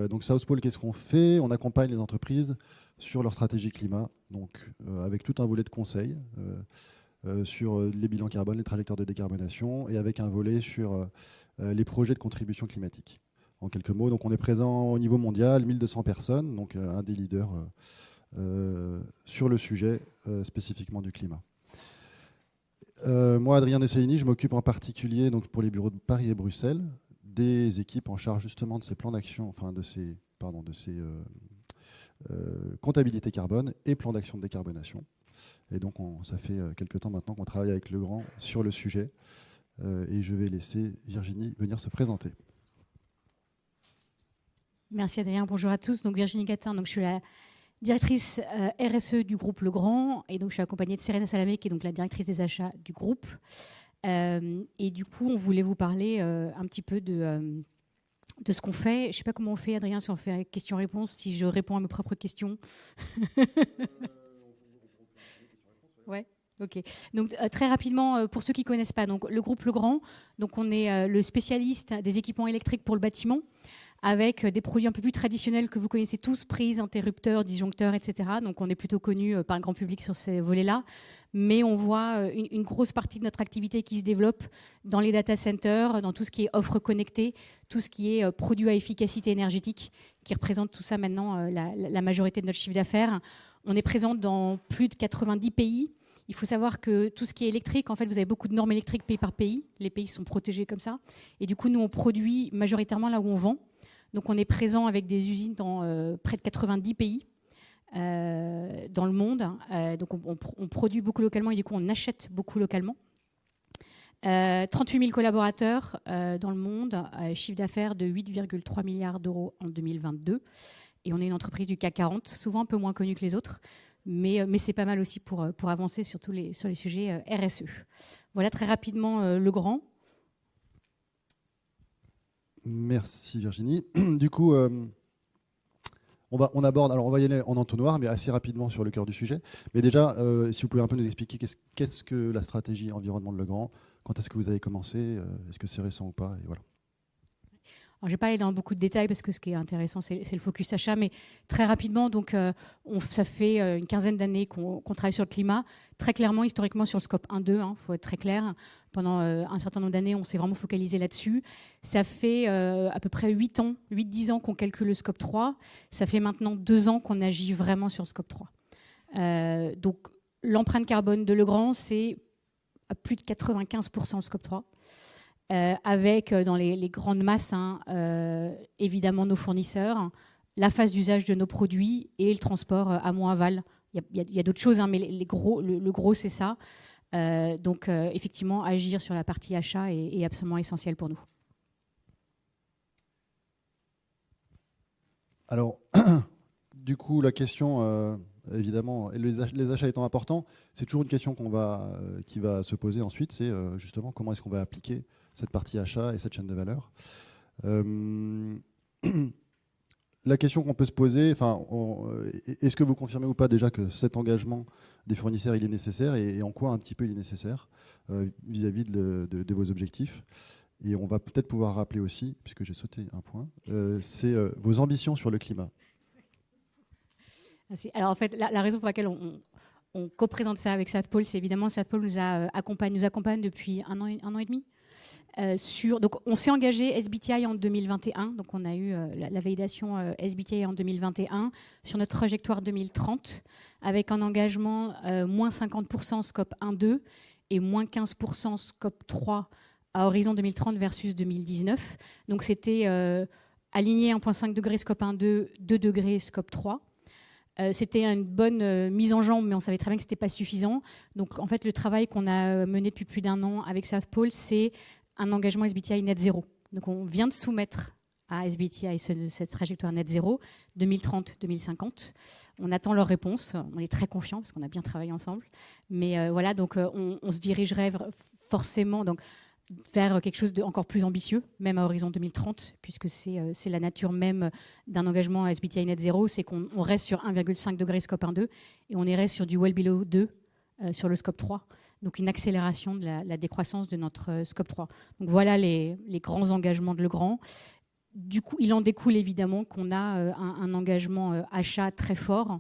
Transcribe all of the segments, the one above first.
Donc South Pole, qu'est-ce qu'on fait? On accompagne les entreprises sur leur stratégie climat, donc avec tout un volet de conseils sur les bilans carbone, les trajectoires de décarbonation, et avec un volet sur les projets de contribution climatique. En quelques mots, donc on est présent au niveau mondial, 1200 personnes, donc un des leaders sur le sujet spécifiquement du climat. Moi, Adrien Dessalini, je m'occupe en particulier donc, pour les bureaux de Paris et Bruxelles des équipes en charge justement de ces plans d'action, enfin de ces comptabilité carbone et plans d'action de décarbonation. Et donc ça fait quelques temps maintenant qu'on travaille avec Legrand sur le sujet. Et je vais laisser Virginie venir se présenter. Merci Adrien, bonjour à tous. Donc Virginie Gatin, donc je suis la directrice RSE du groupe Legrand, et donc je suis accompagnée de Serena Salamé, qui est donc la directrice des achats du groupe. Et du coup, on voulait vous parler un petit peu de ce qu'on fait. Je ne sais pas comment on fait, Adrien, si on fait question-réponse, si je réponds à mes propres questions. Ouais. Ok. Donc très rapidement, pour ceux qui ne connaissent pas, donc le groupe Legrand, donc on est le spécialiste des équipements électriques pour le bâtiment, avec des produits un peu plus traditionnels que vous connaissez tous, prises, interrupteurs, disjoncteurs, etc. Donc on est plutôt connu par le grand public sur ces volets-là. Mais on voit une grosse partie de notre activité qui se développe dans les data centers, dans tout ce qui est offre connectée, tout ce qui est produits à efficacité énergétique, qui représente tout ça maintenant la majorité de notre chiffre d'affaires. On est présent dans plus de 90 pays. Il faut savoir que tout ce qui est électrique, en fait, vous avez beaucoup de normes électriques pays par pays. Les pays sont protégés comme ça. Et du coup, nous, on produit majoritairement là où on vend. Donc, on est présent avec des usines dans près de 90 pays dans le monde. Donc, on produit beaucoup localement et du coup, on achète beaucoup localement. 38 000 collaborateurs dans le monde, chiffre d'affaires de 8,3 milliards d'euros en 2022. Et on est une entreprise du CAC 40, souvent un peu moins connue que les autres. Mais c'est pas mal aussi pour avancer sur les sujets RSE. Voilà très rapidement Legrand. Merci Virginie. Du coup, on aborde, alors on va y aller en entonnoir, mais assez rapidement sur le cœur du sujet. Mais déjà, si vous pouvez un peu nous expliquer qu'est-ce que la stratégie environnement de Legrand, quand est-ce que vous avez commencé, est-ce que c'est récent ou pas, et voilà. Alors, je ne vais pas aller dans beaucoup de détails parce que ce qui est intéressant, c'est le focus achat, mais très rapidement, donc, ça fait une quinzaine d'années qu'on travaille sur le climat, très clairement, historiquement, sur le scope 1-2, faut être très clair. Pendant un certain nombre d'années, on s'est vraiment focalisé là-dessus. Ça fait à peu près 8-10 ans qu'on calcule le scope 3. Ça fait maintenant 2 ans qu'on agit vraiment sur le scope 3. Donc, l'empreinte carbone de Legrand, c'est à plus de 95% le scope 3. Avec dans les grandes masses, évidemment nos fournisseurs, la phase d'usage de nos produits et le transport amont-aval. Il y a d'autres choses, mais le gros c'est ça. Donc effectivement, agir sur la partie achat est absolument essentiel pour nous. Alors, du coup, la question, évidemment, les achats étant importants, c'est toujours une question qui va se poser ensuite, c'est justement comment est-ce qu'on va appliquer cette partie achat et cette chaîne de valeur. La question qu'on peut se poser, est-ce que vous confirmez ou pas déjà que cet engagement des fournisseurs il est nécessaire, et en quoi un petit peu il est nécessaire vis-à-vis de vos objectifs? Et on va peut-être pouvoir rappeler aussi, puisque j'ai sauté un point, c'est vos ambitions sur le climat. Alors en fait, la raison pour laquelle on co-présente ça avec South Pole, c'est évidemment South Pole nous accompagne depuis un an et demi. Donc on s'est engagé SBTi en 2021, donc on a eu la validation SBTi en 2021 sur notre trajectoire 2030 avec un engagement moins 50% scope 1-2 et moins 15% scope 3 à horizon 2030 versus 2019. Donc c'était aligné 1,5 degré scope 1-2, 2 degrés scope 3. C'était une bonne mise en jambe, mais on savait très bien que ce n'était pas suffisant. Donc, en fait, le travail qu'on a mené depuis plus d'1 an avec South Pole, c'est un engagement SBTi net zéro. Donc, on vient de soumettre à SBTi cette trajectoire net zéro, 2030-2050. On attend leur réponse. On est très confiants parce qu'on a bien travaillé ensemble. Mais voilà, donc on se dirigerait forcément vers quelque chose d'encore plus ambitieux, même à horizon 2030, puisque c'est la nature même d'un engagement SBTi net zéro, c'est qu'on reste sur 1,5 degré scope 1-2 et on irait sur du well below 2 sur le scope 3. Donc une accélération de la décroissance de notre scope 3. Donc voilà les grands engagements de Legrand. du coup, il en découle évidemment qu'on a un engagement achat très fort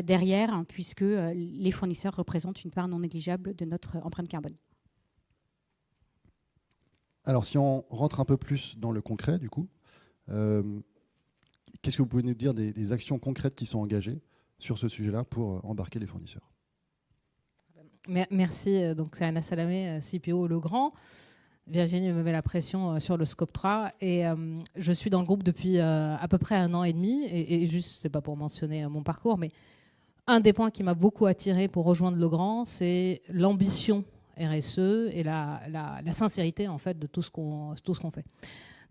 derrière, puisque les fournisseurs représentent une part non négligeable de notre empreinte carbone. Alors, si on rentre un peu plus dans le concret, du coup, qu'est-ce que vous pouvez nous dire des actions concrètes qui sont engagées sur ce sujet-là pour embarquer les fournisseurs? Merci. Donc, c'est Anna Salamé, CPO Legrand. Virginie me met la pression sur le scope 3 et je suis dans le groupe depuis à peu près 1 an et demi et juste, c'est pas pour mentionner mon parcours, mais un des points qui m'a beaucoup attiré pour rejoindre Legrand, c'est l'ambition RSE et la sincérité en fait de tout ce qu'on fait.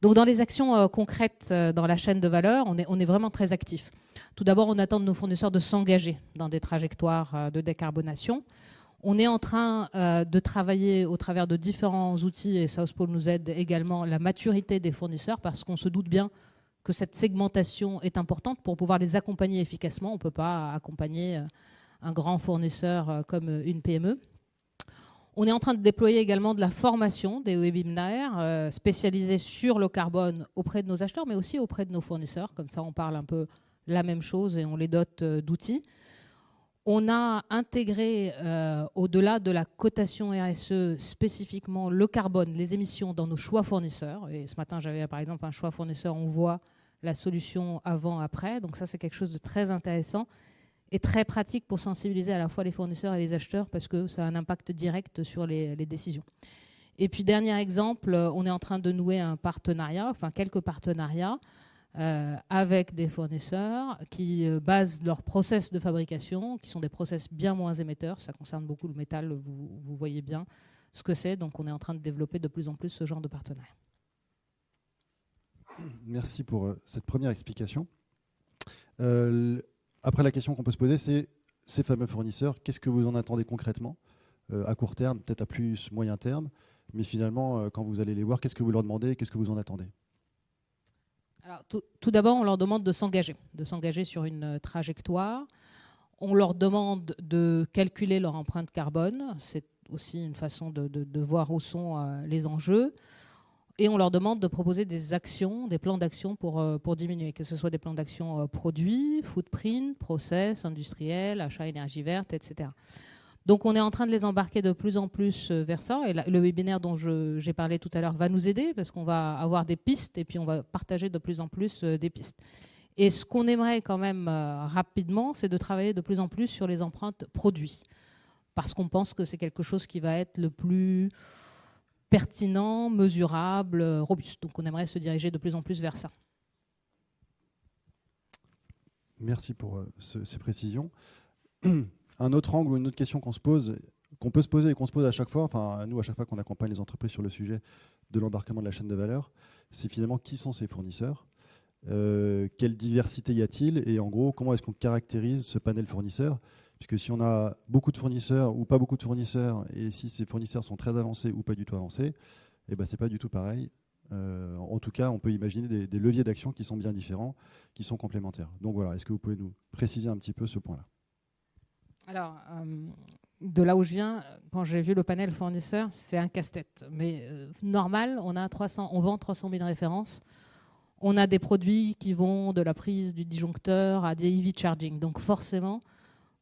Donc dans les actions concrètes dans la chaîne de valeur, on est vraiment très actifs. Tout d'abord, on attend de nos fournisseurs de s'engager dans des trajectoires de décarbonation. On est en train de travailler au travers de différents outils, et South Pole nous aide également, la maturité des fournisseurs, parce qu'on se doute bien que cette segmentation est importante pour pouvoir les accompagner efficacement. On ne peut pas accompagner un grand fournisseur comme une PME. On est en train de déployer également de la formation, des webinaires spécialisés sur le carbone auprès de nos acheteurs, mais aussi auprès de nos fournisseurs. Comme ça, on parle un peu la même chose et on les dote d'outils. On a intégré, au-delà de la cotation RSE, spécifiquement le carbone, les émissions dans nos choix fournisseurs. Et ce matin, j'avais par exemple un choix fournisseur, on voit la solution avant-après. Donc ça, c'est quelque chose de très intéressant et très pratique pour sensibiliser à la fois les fournisseurs et les acheteurs parce que ça a un impact direct sur les décisions. Et puis, dernier exemple, on est en train de nouer un partenariat, enfin quelques partenariats, avec des fournisseurs qui basent leurs process de fabrication, qui sont des process bien moins émetteurs. Ça concerne beaucoup le métal, vous voyez bien ce que c'est. Donc on est en train de développer de plus en plus ce genre de partenariat. Merci pour cette première explication. Après, la question qu'on peut se poser, c'est ces fameux fournisseurs, qu'est-ce que vous en attendez concrètement à court terme, peut-être à plus moyen terme, mais finalement, quand vous allez les voir, qu'est-ce que vous leur demandez, qu'est-ce que vous en attendez? Alors, tout d'abord, on leur demande de s'engager sur une trajectoire. On leur demande de calculer leur empreinte carbone. C'est aussi une façon de voir où sont les enjeux. Et on leur demande de proposer des actions, des plans d'action pour diminuer, que ce soit des plans d'action produits, footprint, process, industriel, achat énergie verte, etc. Donc on est en train de les embarquer de plus en plus vers ça. Et le webinaire dont j'ai parlé tout à l'heure va nous aider parce qu'on va avoir des pistes et puis on va partager de plus en plus des pistes. Et ce qu'on aimerait quand même rapidement, c'est de travailler de plus en plus sur les empreintes produits. Parce qu'on pense que c'est quelque chose qui va être le plus pertinent, mesurable, robuste. Donc on aimerait se diriger de plus en plus vers ça. Merci pour ces précisions. Un autre angle ou une autre question qu'on peut se poser et qu'on se pose à chaque fois, enfin nous à chaque fois qu'on accompagne les entreprises sur le sujet de l'embarquement de la chaîne de valeur, c'est finalement qui sont ces fournisseurs, quelle diversité y a-t-il et en gros comment est-ce qu'on caractérise ce panel fournisseur, puisque si on a beaucoup de fournisseurs ou pas beaucoup de fournisseurs et si ces fournisseurs sont très avancés ou pas du tout avancés, eh ben c'est pas du tout pareil. En tout cas, on peut imaginer des leviers d'action qui sont bien différents, qui sont complémentaires. Donc voilà, est-ce que vous pouvez nous préciser un petit peu ce point-là? Alors, de là où je viens, quand j'ai vu le panel fournisseur, c'est un casse-tête. Mais normal, on vend 300 000 références. On a des produits qui vont de la prise du disjoncteur à des EV charging. Donc forcément,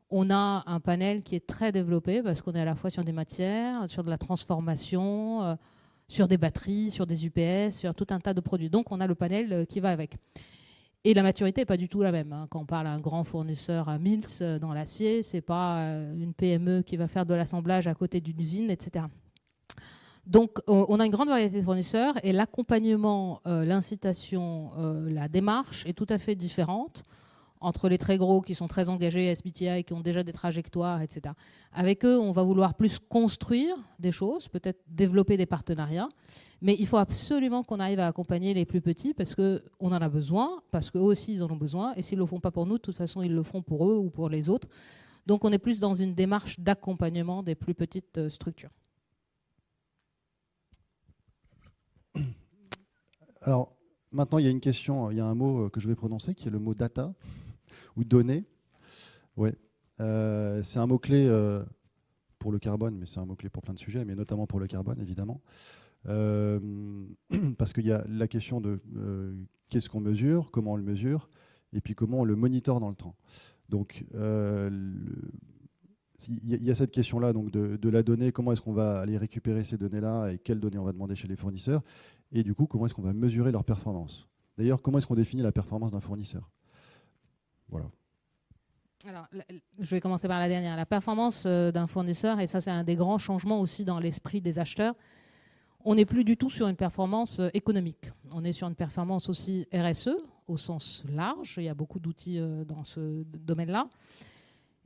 on a un panel qui est très développé parce qu'on est à la fois sur des matières, sur de la transformation, sur des batteries, sur des UPS, sur tout un tas de produits. Donc on a le panel qui va avec. Et la maturité n'est pas du tout la même. Quand on parle à un grand fournisseur à Mills dans l'acier, ce n'est pas une PME qui va faire de l'assemblage à côté d'une usine, etc. Donc, on a une grande variété de fournisseurs et l'accompagnement, l'incitation, la démarche est tout à fait différente entre les très gros qui sont très engagés, SBTI, qui ont déjà des trajectoires, etc. Avec eux, on va vouloir plus construire des choses, peut-être développer des partenariats, mais il faut absolument qu'on arrive à accompagner les plus petits parce qu'on en a besoin, parce qu'eux aussi, ils en ont besoin, et s'ils ne le font pas pour nous, de toute façon, ils le feront pour eux ou pour les autres. Donc, on est plus dans une démarche d'accompagnement des plus petites structures. Alors, maintenant, il y a une question, il y a un mot que je vais prononcer qui est le mot data ou données. Ouais. C'est un mot-clé pour le carbone, mais c'est un mot-clé pour plein de sujets, mais notamment pour le carbone, évidemment. Parce qu'il y a la question de qu'est-ce qu'on mesure, comment on le mesure, et puis comment on le monitore dans le temps. Donc, il y a cette question-là donc de la donnée, comment est-ce qu'on va aller récupérer ces données-là et quelles données on va demander chez les fournisseurs, et du coup, comment est-ce qu'on va mesurer leur performance. D'ailleurs, comment est-ce qu'on définit la performance d'un fournisseur? Voilà. Alors, je vais commencer par la dernière. La performance d'un fournisseur, et ça c'est un des grands changements aussi dans l'esprit des acheteurs, on n'est plus du tout sur une performance économique. On est sur une performance aussi RSE, au sens large. Il y a beaucoup d'outils dans ce domaine-là.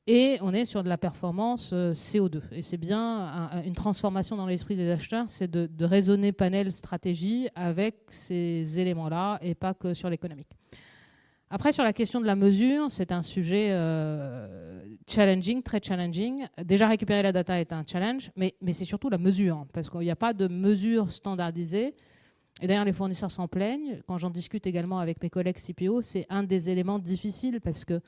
Et on est sur de la performance CO2. Et c'est bien une transformation dans l'esprit des acheteurs, c'est de raisonner panel stratégie avec ces éléments-là et pas que sur l'économique. Après, sur la question de la mesure, c'est un sujet challenging, très challenging. Déjà, récupérer la data est un challenge, mais c'est surtout la mesure, parce qu'il n'y a pas de mesure standardisée. Et d'ailleurs, les fournisseurs s'en plaignent. Quand j'en discute également avec mes collègues CPO, c'est un des éléments difficiles, parce que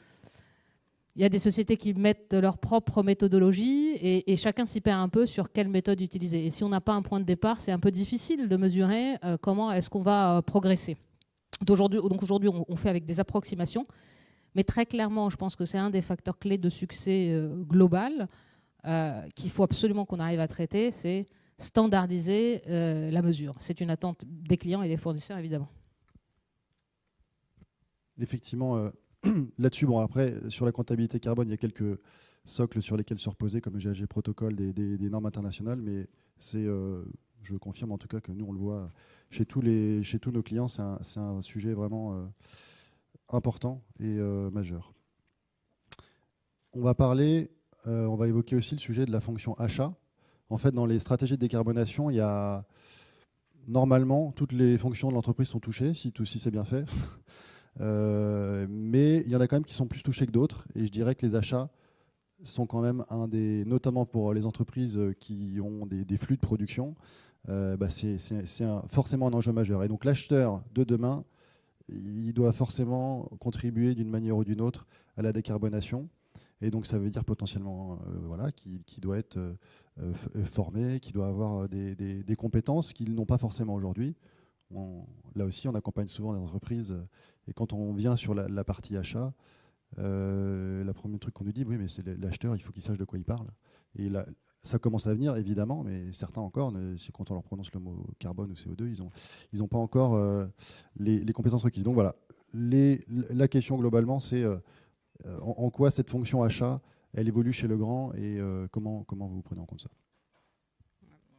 il y a des sociétés qui mettent leur propre méthodologie et chacun s'y perd un peu sur quelle méthode utiliser. Et si on n'a pas un point de départ, c'est un peu difficile de mesurer comment est-ce qu'on va progresser. Donc aujourd'hui, on fait avec des approximations, mais très clairement, je pense que c'est un des facteurs clés de succès global qu'il faut absolument qu'on arrive à traiter, c'est standardiser la mesure. C'est une attente des clients et des fournisseurs, évidemment. Effectivement, là-dessus, bon, après, sur la comptabilité carbone, il y a quelques socles sur lesquels se reposer, comme le GHG Protocol, des normes internationales, mais c'est, je confirme en tout cas que nous, on le voit chez tous nos clients, c'est un sujet vraiment important et majeur. On va évoquer aussi le sujet de la fonction achat. En fait, dans les stratégies de décarbonation, il y a normalement toutes les fonctions de l'entreprise sont touchées, si c'est bien fait. Mais il y en a quand même qui sont plus touchés que d'autres. Et je dirais que les achats sont quand même notamment pour les entreprises qui ont des flux de production, c'est forcément un enjeu majeur. Et donc l'acheteur de demain, il doit forcément contribuer d'une manière ou d'une autre à la décarbonation. Et donc ça veut dire potentiellement qu'il doit être formé, qu'il doit avoir des compétences qu'ils n'ont pas forcément aujourd'hui. Là aussi, on accompagne souvent des entreprises. Et quand on vient sur la partie achat, le premier truc qu'on nous dit, oui, mais c'est l'acheteur, il faut qu'il sache de quoi il parle. Et là, ça commence à venir, évidemment, mais certains encore, quand on leur prononce le mot carbone ou CO2, ils n'ont pas encore les compétences requises. Donc voilà, la question globalement, c'est en quoi cette fonction achat, elle évolue chez Legrand et comment vous prenez en compte ça?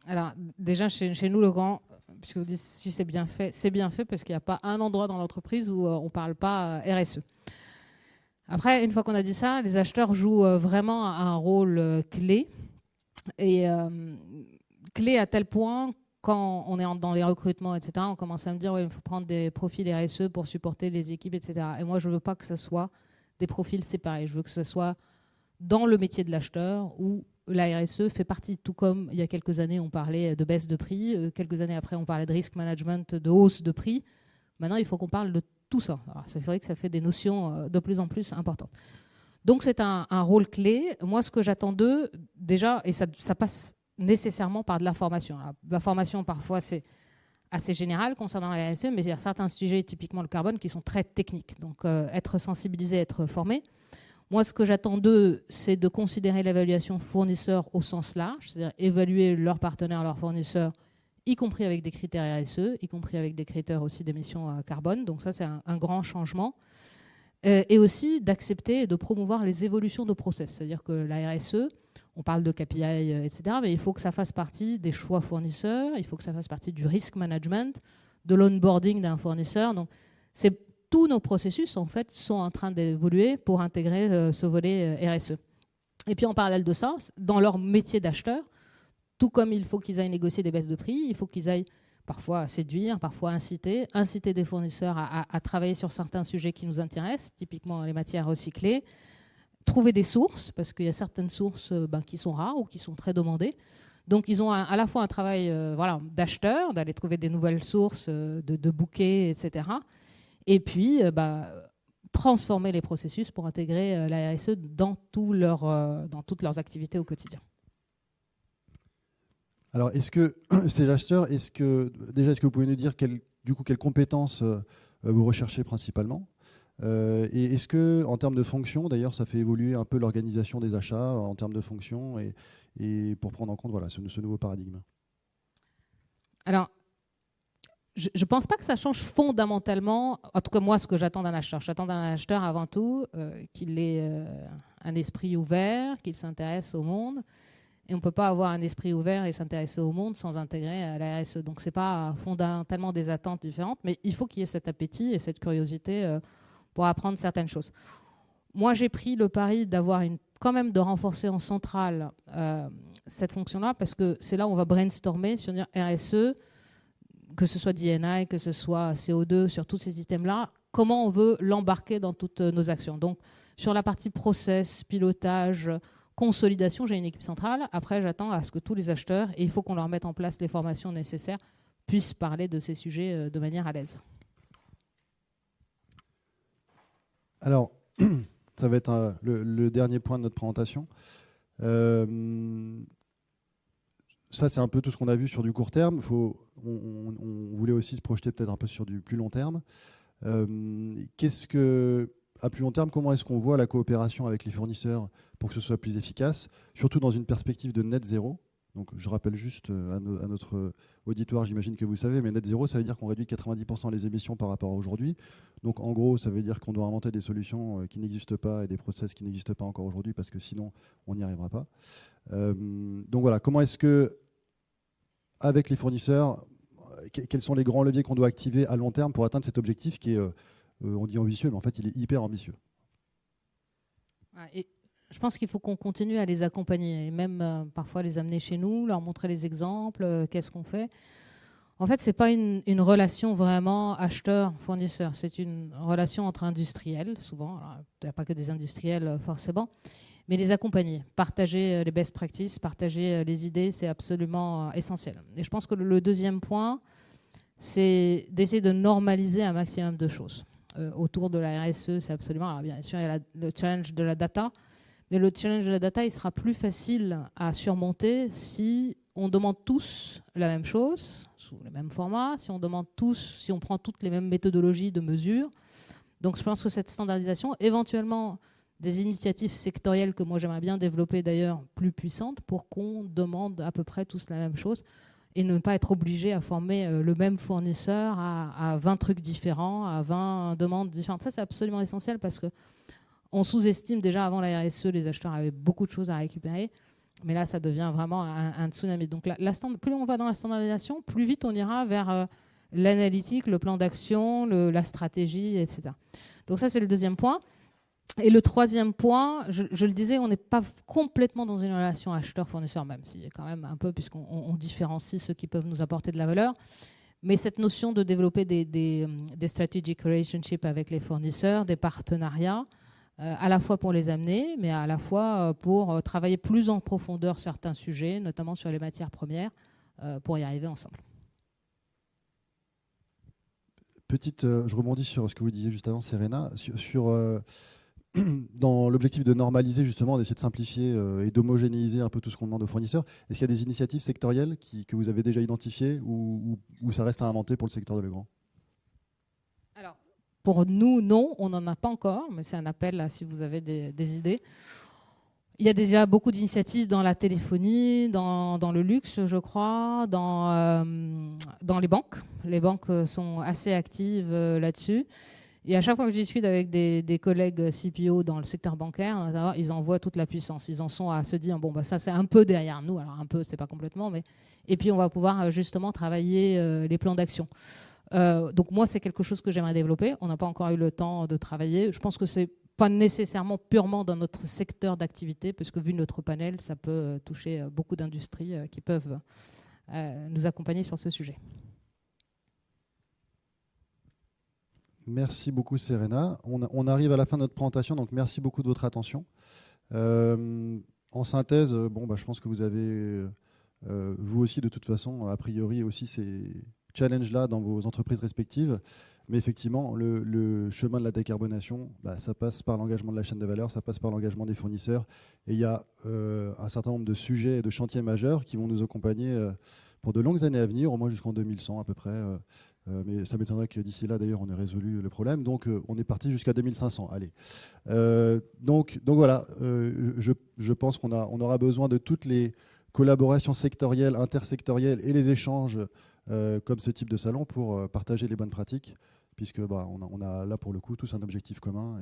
Alors déjà, chez nous, Legrand, puisque vous dites si c'est bien fait parce qu'il n'y a pas un endroit dans l'entreprise où on ne parle pas RSE. Après, une fois qu'on a dit ça, les acheteurs jouent vraiment un rôle clé. Et clé à tel point, quand on est dans les recrutements, etc., on commence à me dire il faut prendre des profils RSE pour supporter les équipes, etc. Et moi, je ne veux pas que ce soit des profils séparés. Je veux que ce soit dans le métier de l'acheteur où la RSE fait partie, tout comme il y a quelques années, on parlait de baisse de prix. Quelques années après, on parlait de risk management, de hausse de prix. Maintenant, il faut qu'on parle de tout ça. Alors, c'est vrai que ça fait des notions de plus en plus importantes. Donc, c'est un rôle clé. Moi, ce que j'attends d'eux, déjà, et ça passe nécessairement par de la formation. Alors, la formation, parfois, c'est assez général concernant la RSE, mais il y a certains sujets, typiquement le carbone, qui sont très techniques. Donc, être sensibilisé, être formé. Moi, ce que j'attends d'eux, c'est de considérer l'évaluation fournisseur au sens large, c'est-à-dire évaluer leurs partenaires, leurs fournisseurs, y compris avec des critères RSE, y compris avec des critères aussi d'émissions carbone. Donc ça, c'est un grand changement. Et aussi d'accepter et de promouvoir les évolutions de process. C'est-à-dire que la RSE, on parle de KPI, etc., mais il faut que ça fasse partie des choix fournisseurs, il faut que ça fasse partie du risk management, de l'onboarding d'un fournisseur. Donc, tous nos processus, en fait, sont en train d'évoluer pour intégrer ce volet RSE. Et puis, en parallèle de ça, dans leur métier d'acheteur, tout comme il faut qu'ils aillent négocier des baisses de prix, il faut qu'ils aillent parfois séduire, parfois inciter des fournisseurs à travailler sur certains sujets qui nous intéressent, typiquement les matières recyclées, trouver des sources, parce qu'il y a certaines sources qui sont rares ou qui sont très demandées. Donc, ils ont à la fois un travail d'acheteur, d'aller trouver des nouvelles sources, de bouquets, etc., et puis transformer les processus pour intégrer la RSE dans toutes leurs activités au quotidien. Alors, est-ce que ces acheteurs, est-ce que vous pouvez nous dire quelles compétences vous recherchez principalement, et est-ce que, en termes de fonctions, d'ailleurs, ça fait évoluer un peu l'organisation des achats en termes de fonctions et pour prendre en compte ce nouveau paradigme? Alors, je ne pense pas que ça change fondamentalement, en tout cas moi, ce que j'attends d'un acheteur. J'attends d'un acheteur avant tout qu'il ait un esprit ouvert, qu'il s'intéresse au monde. Et on ne peut pas avoir un esprit ouvert et s'intéresser au monde sans intégrer la RSE. Donc ce n'est pas fondamentalement des attentes différentes, mais il faut qu'il y ait cet appétit et cette curiosité pour apprendre certaines choses. Moi, j'ai pris le pari d'avoir quand même de renforcer en centrale cette fonction-là, parce que c'est là où on va brainstormer sur dire RSE, que ce soit DNI, que ce soit CO2, sur tous ces items-là, comment on veut l'embarquer dans toutes nos actions. Donc, sur la partie process, pilotage, consolidation, j'ai une équipe centrale. Après, j'attends à ce que tous les acheteurs, et il faut qu'on leur mette en place les formations nécessaires, puissent parler de ces sujets de manière à l'aise. Alors, ça va être le dernier point de notre présentation. Ça, c'est un peu tout ce qu'on a vu sur du court terme. On voulait aussi se projeter peut-être un peu sur du plus long terme. À plus long terme, comment est-ce qu'on voit la coopération avec les fournisseurs pour que ce soit plus efficace, surtout dans une perspective de net zéro? Donc, je rappelle juste à notre auditoire, j'imagine que vous savez, mais net zéro, ça veut dire qu'on réduit 90% les émissions par rapport à aujourd'hui. Donc, en gros, ça veut dire qu'on doit inventer des solutions qui n'existent pas et des process qui n'existent pas encore aujourd'hui, parce que sinon, on n'y arrivera pas. Donc voilà, comment est-ce que, avec les fournisseurs, quels sont les grands leviers qu'on doit activer à long terme pour atteindre cet objectif qui est, on dit ambitieux, mais en fait, il est hyper ambitieux? Et je pense qu'il faut qu'on continue à les accompagner et même parfois les amener chez nous, leur montrer les exemples, qu'est-ce qu'on fait. En fait, ce n'est pas une relation vraiment acheteur-fournisseur, c'est une relation entre industriels, souvent. Alors, il n'y a pas que des industriels forcément, mais les accompagner, partager les best practices, partager les idées, c'est absolument essentiel. Et je pense que le deuxième point, c'est d'essayer de normaliser un maximum de choses. Autour de la RSE, c'est absolument... Alors bien sûr, il y a le challenge de la data, mais le challenge de la data, il sera plus facile à surmonter si on demande tous la même chose, sous le même format, si on prend toutes les mêmes méthodologies de mesure. Donc je pense que cette standardisation, éventuellement des initiatives sectorielles que moi j'aimerais bien développer d'ailleurs plus puissantes pour qu'on demande à peu près tous la même chose et ne pas être obligé à former le même fournisseur à 20 trucs différents, à 20 demandes différentes. Ça, c'est absolument essentiel parce qu'on sous-estime déjà avant la RSE, les acheteurs avaient beaucoup de choses à récupérer. Mais là, ça devient vraiment un tsunami. Donc, plus on va dans la standardisation, plus vite on ira vers l'analytique, le plan d'action, la stratégie, etc. Donc ça, c'est le deuxième point. Et le troisième point, je le disais, on n'est pas complètement dans une relation acheteur-fournisseur, même s'il y a quand même un peu, puisqu'on différencie ceux qui peuvent nous apporter de la valeur. Mais cette notion de développer des strategic relationships avec les fournisseurs, des partenariats, à la fois pour les amener, mais à la fois pour travailler plus en profondeur certains sujets, notamment sur les matières premières, pour y arriver ensemble. Je rebondis sur ce que vous disiez juste avant, Serena, dans l'objectif de normaliser, justement, d'essayer de simplifier et d'homogénéiser un peu tout ce qu'on demande aux fournisseurs. Est-ce qu'il y a des initiatives sectorielles que vous avez déjà identifiées ou ça reste à inventer pour le secteur de Legrand? Alors, pour nous, non, on n'en a pas encore, mais c'est un appel si vous avez des idées. Il y a déjà beaucoup d'initiatives dans la téléphonie, dans le luxe, je crois, dans les banques. Les banques sont assez actives là-dessus. Et à chaque fois que je discute avec des collègues CPO dans le secteur bancaire, ils en voient toute la puissance. Ils en sont à se dire, bon, bah, ça c'est un peu derrière nous. Alors un peu, c'est pas complètement, mais... Et puis on va pouvoir justement travailler les plans d'action. Donc moi, c'est quelque chose que j'aimerais développer. On n'a pas encore eu le temps de travailler. Je pense que c'est pas nécessairement purement dans notre secteur d'activité, parce que vu notre panel, ça peut toucher beaucoup d'industries qui peuvent nous accompagner sur ce sujet. Merci beaucoup, Serena. On arrive à la fin de notre présentation, donc merci beaucoup de votre attention. En synthèse, je pense que vous avez, vous aussi, de toute façon, a priori aussi ces challenges-là dans vos entreprises respectives. Mais effectivement, le chemin de la décarbonation, ça passe par l'engagement de la chaîne de valeur, ça passe par l'engagement des fournisseurs. Et il y a un certain nombre de sujets et de chantiers majeurs qui vont nous accompagner pour de longues années à venir, au moins jusqu'en 2100 à peu près. Mais ça m'étonnerait que d'ici là, d'ailleurs, on ait résolu le problème. Donc, on est parti jusqu'à 2500. Allez. Donc voilà, je pense qu'on aura besoin de toutes les collaborations sectorielles, intersectorielles et les échanges comme ce type de salon pour partager les bonnes pratiques, puisque on a là pour le coup tous un objectif commun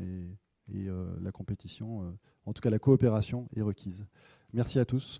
et la compétition, en tout cas la coopération est requise. Merci à tous.